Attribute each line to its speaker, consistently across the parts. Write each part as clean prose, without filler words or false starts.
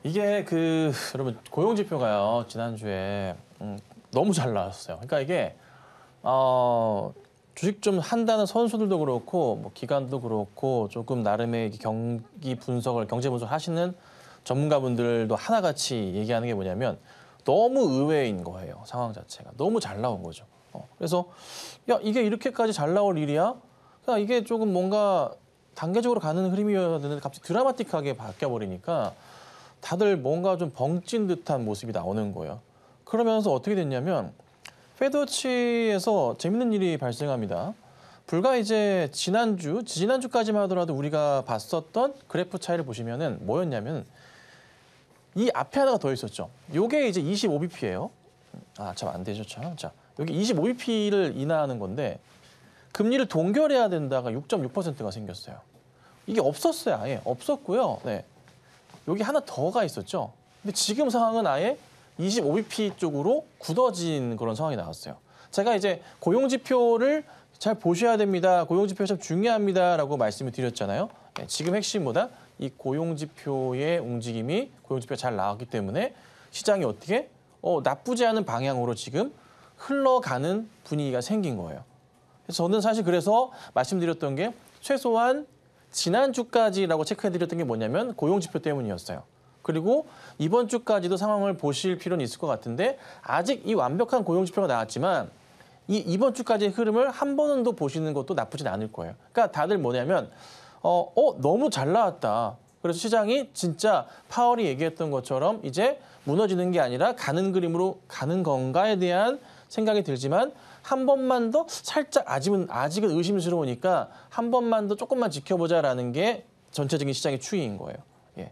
Speaker 1: 이게 여러분 고용 지표가요 지난주에 너무 잘 나왔어요. 그러니까 이게 주식 좀 한다는 선수들도 그렇고 뭐 기관도 그렇고 조금 나름의 경제 분석을 하시는 전문가분들도 하나같이 얘기하는 게 뭐냐면 너무 의외인 거예요. 상황 자체가 너무 잘 나온 거죠. 그래서 야 이게 이렇게까지 잘 나올 일이야? 그러니까 이게 조금 뭔가 단계적으로 가는 흐름이어야 되는데 갑자기 드라마틱하게 바뀌어 버리니까 다들 뭔가 좀 벙찐 듯한 모습이 나오는 거예요. 그러면서 어떻게 됐냐면 페드워치에서 재밌는 일이 발생합니다. 불과 이제 지난주까지만 하더라도 우리가 봤었던 그래프 차이를 보시면은 뭐였냐면 이 앞에 하나가 더 있었죠. 요게 이제 25bp예요. 참 안 되죠, 참. 자, 여기 25bp를 인하하는 건데 금리를 동결해야 된다가 6.6%가 생겼어요. 이게 없었어요, 아예. 없었고요. 네. 여기 하나 더가 있었죠. 근데 지금 상황은 아예 25bp 쪽으로 굳어진 그런 상황이 나왔어요. 제가 이제 고용지표를 잘 보셔야 됩니다. 고용지표 참 중요합니다라고 말씀을 드렸잖아요. 네, 지금 핵심보다 이 고용지표의 움직임이 고용지표가 잘 나왔기 때문에 시장이 어떻게 나쁘지 않은 방향으로 지금 흘러가는 분위기가 생긴 거예요. 그래서 저는 사실 그래서 말씀드렸던 게 최소한 지난주까지라고 체크해드렸던 게 뭐냐면 고용지표 때문이었어요. 그리고 이번 주까지도 상황을 보실 필요는 있을 것 같은데 아직 이 완벽한 고용지표가 나왔지만 이번 주까지의 흐름을 한 번은 더 보시는 것도 나쁘진 않을 거예요. 그러니까 다들 뭐냐면 너무 잘 나왔다. 그래서 시장이 진짜 파월이 얘기했던 것처럼 이제 무너지는 게 아니라 가는 그림으로 가는 건가에 대한 생각이 들지만 한 번만 더 살짝 아직은 의심스러우니까 한 번만 더 조금만 지켜보자라는 게 전체적인 시장의 추이인 거예요. 예.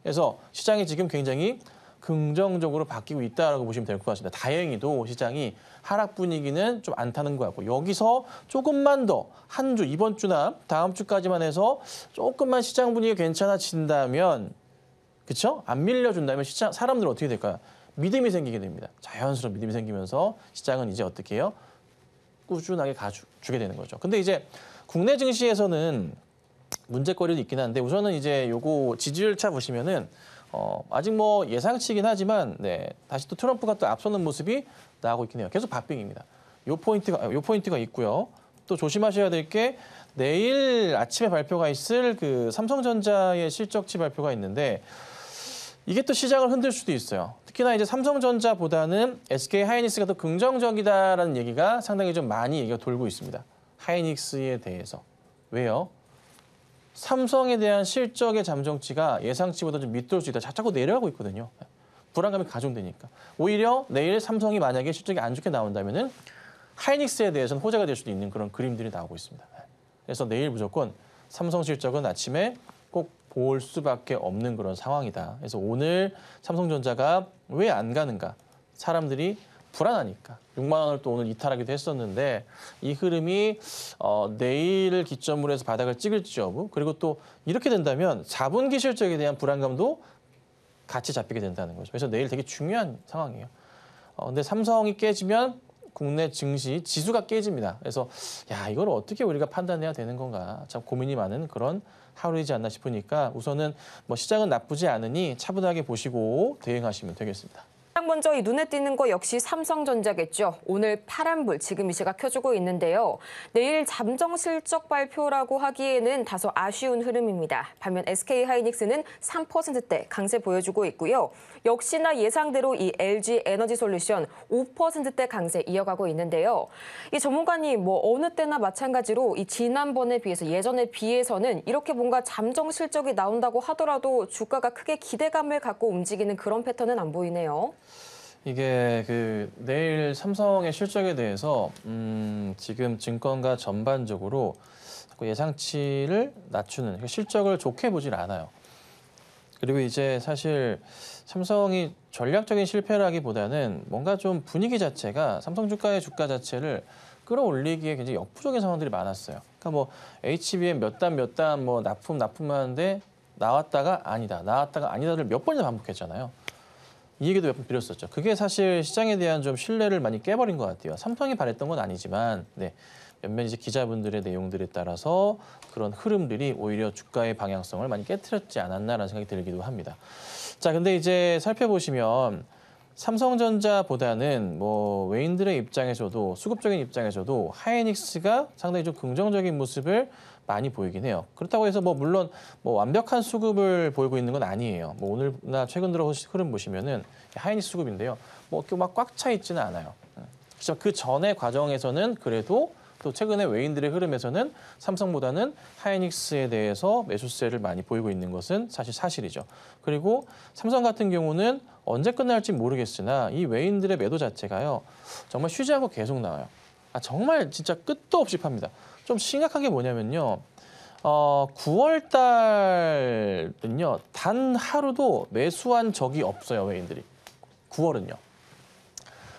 Speaker 1: 그래서 시장이 지금 굉장히 긍정적으로 바뀌고 있다라고 보시면 될 것 같습니다. 다행히도 시장이 하락 분위기는 좀 안 타는 것 같고 여기서 조금만 더 한 주, 이번 주나 다음 주까지만 해서 조금만 시장 분위기가 괜찮아진다면 그렇죠? 안 밀려준다면 사람들은 어떻게 될까요? 믿음이 생기게 됩니다. 자연스러운 믿음이 생기면서 시장은 이제 어떻게 해요? 꾸준하게 가주게 되는 거죠. 근데 이제 국내 증시에서는 문제거리도 있긴 한데 우선은 이제 요거 지지율 차 보시면은 아직 뭐 예상치긴 하지만 네, 다시 또 트럼프가 또 앞서는 모습이 나오고 있긴 해요. 계속 박빙입니다. 요 포인트가 있고요. 또 조심하셔야 될 게 내일 아침에 발표가 있을 그 삼성전자의 실적치 발표가 있는데 이게 또 시장을 흔들 수도 있어요. 특히나 이제 삼성전자보다는 SK하이닉스가 더 긍정적이다라는 얘기가 상당히 좀 많이 얘기가 돌고 있습니다. 하이닉스에 대해서. 왜요? 삼성에 대한 실적의 잠정치가 예상치보다 좀 밑돌 수 있다. 자꾸 내려가고 있거든요. 불안감이 가중되니까. 오히려 내일 삼성이 만약에 실적이 안 좋게 나온다면은 하이닉스에 대해서는 호재가 될 수도 있는 그런 그림들이 나오고 있습니다. 그래서 내일 무조건 삼성 실적은 아침에 꼭 볼 수밖에 없는 그런 상황이다. 그래서 오늘 삼성전자가 왜 안 가는가? 사람들이 불안하니까 6만 원을 또 오늘 이탈하기도 했었는데 이 흐름이 내일을 기점으로 해서 바닥을 찍을지 여부 그리고 또 이렇게 된다면 4분기 실적에 대한 불안감도 같이 잡히게 된다는 거죠. 그래서 내일 되게 중요한 상황이에요. 근데 삼성이 깨지면 국내 증시 지수가 깨집니다. 그래서 야 이걸 어떻게 우리가 판단해야 되는 건가 참 고민이 많은 그런 하루이지 않나 싶으니까 우선은 뭐 시장은 나쁘지 않으니 차분하게 보시고 대응하시면 되겠습니다.
Speaker 2: 가장 먼저 이 눈에 띄는 거 역시 삼성전자겠죠. 오늘 파란불 지금 이 시각 켜주고 있는데요. 내일 잠정 실적 발표라고 하기에는 다소 아쉬운 흐름입니다. 반면 SK하이닉스는 3%대 강세 보여주고 있고요. 역시나 예상대로 이 LG에너지솔루션 5%대 강세 이어가고 있는데요. 이 전문가님 어느 때나 마찬가지로 이 지난번에 비해서 예전에 비해서는 이렇게 뭔가 잠정 실적이 나온다고 하더라도 주가가 크게 기대감을 갖고 움직이는 그런 패턴은 안 보이네요.
Speaker 1: 이게 내일 삼성의 실적에 대해서 지금 증권가 전반적으로 자꾸 예상치를 낮추는 실적을 좋게 보질 않아요. 그리고 이제 사실 삼성이 전략적인 실패라기보다는 뭔가 좀 분위기 자체가 삼성 주가의 주가 자체를 끌어올리기에 굉장히 역부족인 상황들이 많았어요. 그러니까 뭐 HBM 몇 단 뭐 납품하는데 나왔다가 아니다를 몇 번이나 반복했잖아요. 이 얘기도 몇 번 드렸었죠. 그게 사실 시장에 대한 좀 신뢰를 많이 깨버린 것 같아요. 삼성이 바랬던 건 아니지만, 네. 몇몇 이제 기자분들의 내용들에 따라서 그런 흐름들이 오히려 주가의 방향성을 많이 깨트렸지 않았나라는 생각이 들기도 합니다. 자, 근데 이제 살펴보시면 삼성전자보다는 뭐 외인들의 입장에서도 수급적인 입장에서도 하이닉스가 상당히 좀 긍정적인 모습을 많이 보이긴 해요. 그렇다고 해서 뭐 물론 뭐 완벽한 수급을 보이고 있는 건 아니에요. 뭐 오늘나 최근 들어 흐름 보시면은 하이닉스 수급인데요. 뭐 막 꽉 차 있지는 않아요. 그래서 그 전의 과정에서는 그래도 또 최근에 외인들의 흐름에서는 삼성보다는 하이닉스에 대해서 매수세를 많이 보이고 있는 것은 사실이죠. 그리고 삼성 같은 경우는 언제 끝날지 모르겠으나 이 외인들의 매도 자체가요. 정말 쉬지 않고 계속 나와요. 정말 진짜 끝도 없이 팝니다. 좀 심각한 게 뭐냐면요. 9월 달은요. 단 하루도 매수한 적이 없어요. 외인들이. 9월은요.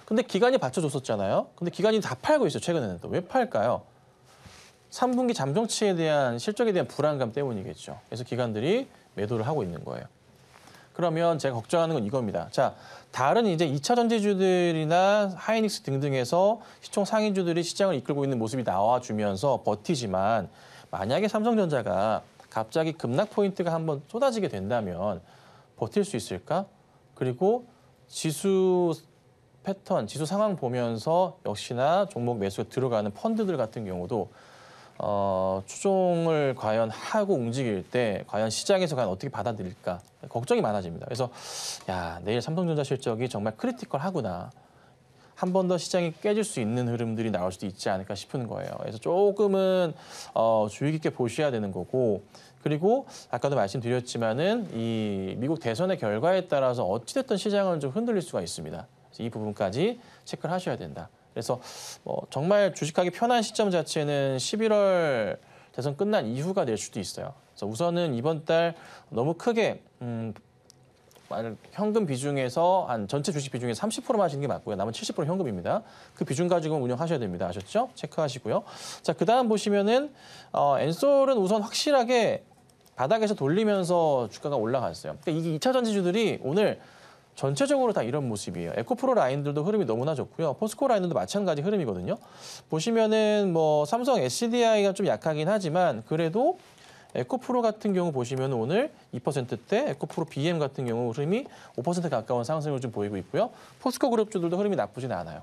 Speaker 1: 근데 기간이 받쳐줬었잖아요. 근데 기간이 다 팔고 있어요. 최근에는 또. 왜 팔까요? 3분기 잠정치에 대한 실적에 대한 불안감 때문이겠죠. 그래서 기관들이 매도를 하고 있는 거예요. 그러면 제가 걱정하는 건 이겁니다. 자, 다른 이제 2차 전지주들이나 하이닉스 등등에서 시총 상위주들이 시장을 이끌고 있는 모습이 나와주면서 버티지만 만약에 삼성전자가 갑자기 급락 포인트가 한번 쏟아지게 된다면 버틸 수 있을까? 그리고 지수 패턴, 지수 상황 보면서 역시나 종목 매수에 들어가는 펀드들 같은 경우도 추종을 과연 하고 움직일 때 과연 시장에서 과연 어떻게 받아들일까 걱정이 많아집니다. 그래서 내일 삼성전자 실적이 정말 크리티컬하구나. 한 번 더 시장이 깨질 수 있는 흐름들이 나올 수도 있지 않을까 싶은 거예요. 그래서 조금은 주의 깊게 보셔야 되는 거고 그리고 아까도 말씀드렸지만은 이 미국 대선의 결과에 따라서 어찌됐든 시장은 좀 흔들릴 수가 있습니다. 그래서 이 부분까지 체크를 하셔야 된다. 그래서 정말 주식하기 편한 시점 자체는 11월 대선 끝난 이후가 될 수도 있어요. 그래서 우선은 이번 달 너무 크게 현금 비중에서 한 전체 주식 비중의 30%만 하시는 게 맞고요. 남은 70% 현금입니다. 그 비중 가지고 운영하셔야 됩니다. 아셨죠? 체크하시고요. 자, 그다음 보시면은 엔솔은 우선 확실하게 바닥에서 돌리면서 주가가 올라갔어요. 그러니까 이게 2차 전지주들이 오늘 전체적으로 다 이런 모습이에요. 에코프로 라인들도 흐름이 너무나 좋고요. 포스코 라인들도 마찬가지 흐름이거든요. 보시면은 뭐 삼성 SDI가 좀 약하긴 하지만 그래도 에코프로 같은 경우 보시면 오늘 2%대, 에코프로 BM 같은 경우 흐름이 5% 가까운 상승을 좀 보이고 있고요. 포스코 그룹주들도 흐름이 나쁘진 않아요.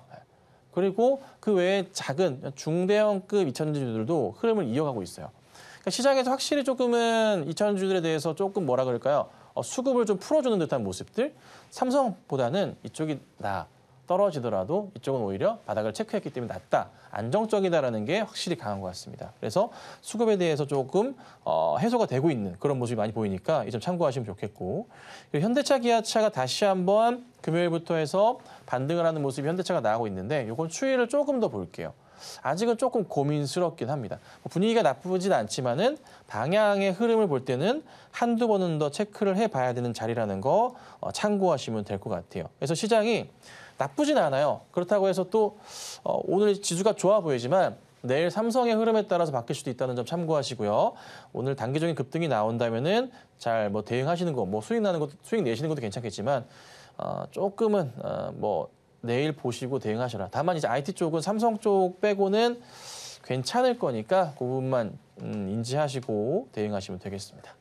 Speaker 1: 그리고 그 외에 작은 중대형급 2차전지주들도 흐름을 이어가고 있어요. 그러니까 시장에서 확실히 조금은 2차전지주들에 대해서 조금 뭐라 그럴까요? 수급을 좀 풀어주는 듯한 모습들. 삼성보다는 이쪽이 떨어지더라도 이쪽은 오히려 바닥을 체크했기 때문에 낫다. 안정적이다라는 게 확실히 강한 것 같습니다. 그래서 수급에 대해서 조금 해소가 되고 있는 그런 모습이 많이 보이니까 이 점 참고하시면 좋겠고 그리고 현대차, 기아차가 다시 한번 금요일부터 해서 반등을 하는 모습이 현대차가 나오고 있는데 이건 추이를 조금 더 볼게요. 아직은 조금 고민스럽긴 합니다. 분위기가 나쁘진 않지만은 방향의 흐름을 볼 때는 한두 번은 더 체크를 해봐야 되는 자리라는 거 참고하시면 될 것 같아요. 그래서 시장이 나쁘진 않아요. 그렇다고 해서 또 오늘 지수가 좋아 보이지만 내일 삼성의 흐름에 따라서 바뀔 수도 있다는 점 참고하시고요. 오늘 단기적인 급등이 나온다면은 잘 뭐 대응하시는 거, 뭐 수익 내시는 것도 괜찮겠지만 조금은 내일 보시고 대응하셔라. 다만 이제 IT 쪽은 삼성 쪽 빼고는 괜찮을 거니까 그 부분만 인지하시고 대응하시면 되겠습니다.